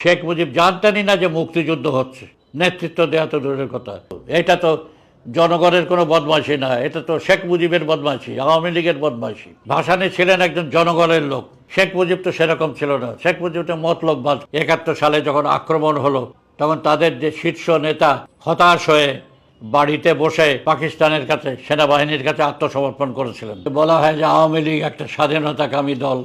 শেখ মুজিব জানতেনই না যে মুক্তিযুদ্ধ হচ্ছে, নেতৃত্ব দেওয়া তো দূরের কথা। এটা তো জনগণের কোনো বদমাইশি না, এটা তো শেখ মুজিবের বদমাইশি, আওয়ামী লীগের বদমাইশি। ভাসানী ছিলেন একজন জনগণের লোক, শেখ মুজিব তো সেরকম ছিল না। শেখ মুজিব তো মতলববাজ। 71 সালে যখন আক্রমণ হলো তখন তাদের যে শীর্ষ নেতা হতাশ হয়ে বাড়িতে বসে পাকিস্তানের কাছে, সেনাবাহিনীর কাছে আত্মসমর্পণ করেছিলেন। বলা হয় যে আওয়ামী লীগ একটা স্বাধীনতাকামী দল।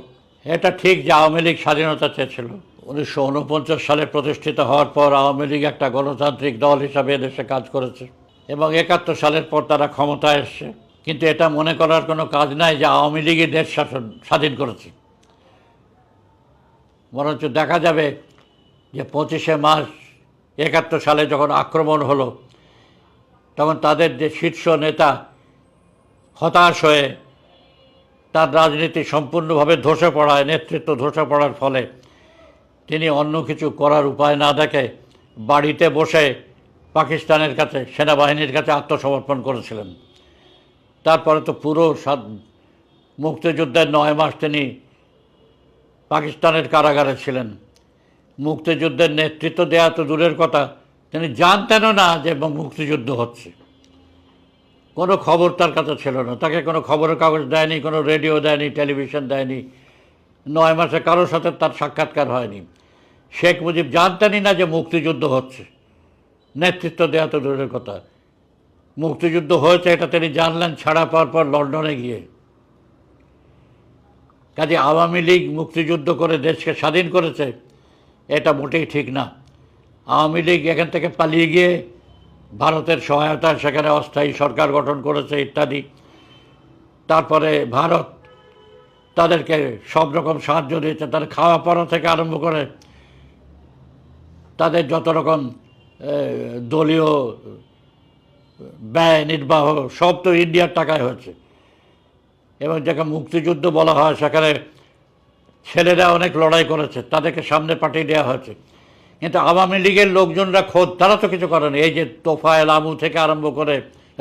এটা ঠিক যে আওয়ামী লীগ স্বাধীনতা চেয়েছিল। 1949 সালে প্রতিষ্ঠিত হওয়ার পর আওয়ামী লীগ একটা গণতান্ত্রিক দল হিসাবে দেশে কাজ করেছে এবং 71 সালের পর তারা ক্ষমতায় এসছে। কিন্তু এটা মনে করার কোনো কাজ নাই যে আওয়ামী লীগই দেশ শাসন স্বাধীন করেছে। বরঞ্চ দেখা যাবে যে 25শে মার্চ 71 সালে যখন আক্রমণ হলো তখন তাদের যে শীর্ষ নেতা হতাশ হয়ে তার রাজনীতি সম্পূর্ণভাবে ধসে পড়ায়, নেতৃত্ব ধসে পড়ার ফলে তিনি অন্য কিছু করার উপায় না দেখে বাড়িতে বসে পাকিস্তানের কাছে, সেনাবাহিনীর কাছে আত্মসমর্পণ করেছিলেন। তারপরে তো পুরো মুক্তিযুদ্ধের 9 মাস তিনি পাকিস্তানের কারাগারে ছিলেন। মুক্তিযুদ্ধের নেতৃত্ব দেওয়া তো দূরের কথা, তিনি জানতেনও না যে মুক্তিযুদ্ধ হচ্ছে। কোনো খবর তার কাছে ছিল না, তাকে কোনো খবরের কাগজ দেয়নি, কোনো রেডিও দেয়নি, টেলিভিশন দেয়নি। 9 মাসে কারোর সাথে তার সাক্ষাৎকার হয়নি। শেখ মুজিব জানতেনই না যে মুক্তিযুদ্ধ হচ্ছে, নেতৃত্ব দেওয়া তো দূরের কথা। মুক্তিযুদ্ধ হয়েছে এটা তিনি জানলেন ছাড়া পাওয়ার পর লন্ডনে গিয়ে। কাজে আওয়ামী লীগ মুক্তিযুদ্ধ করে দেশকে স্বাধীন করেছে এটা মোটেই ঠিক না। আওয়ামী লীগ এখান থেকে পালিয়ে গিয়ে ভারতের সহায়তায় সেখানে অস্থায়ী সরকার গঠন করেছে ইত্যাদি। তারপরে ভারত তাদেরকে সব রকম সাহায্য দিয়েছে, তাদের খাওয়া পড়া থেকে আরম্ভ করে তাদের যত রকম দলীয় ব্যয় নির্বাহ সব তো ইন্ডিয়ার টাকায় হয়েছে। এবং যাকে মুক্তিযুদ্ধ বলা হয় সেখানে ছেলেরা অনেক লড়াই করেছে, তাদেরকে সামনে পাঠিয়ে দেওয়া হয়েছে। কিন্তু আওয়ামী লীগের লোকজনরা খোদ তারা তো কিছু করেনি। এই যে তোফায়েল আমু থেকে আরম্ভ করে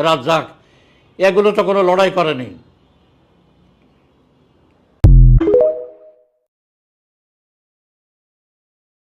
রাজ্জাক, এগুলো তো কোনো লড়াই করেনি।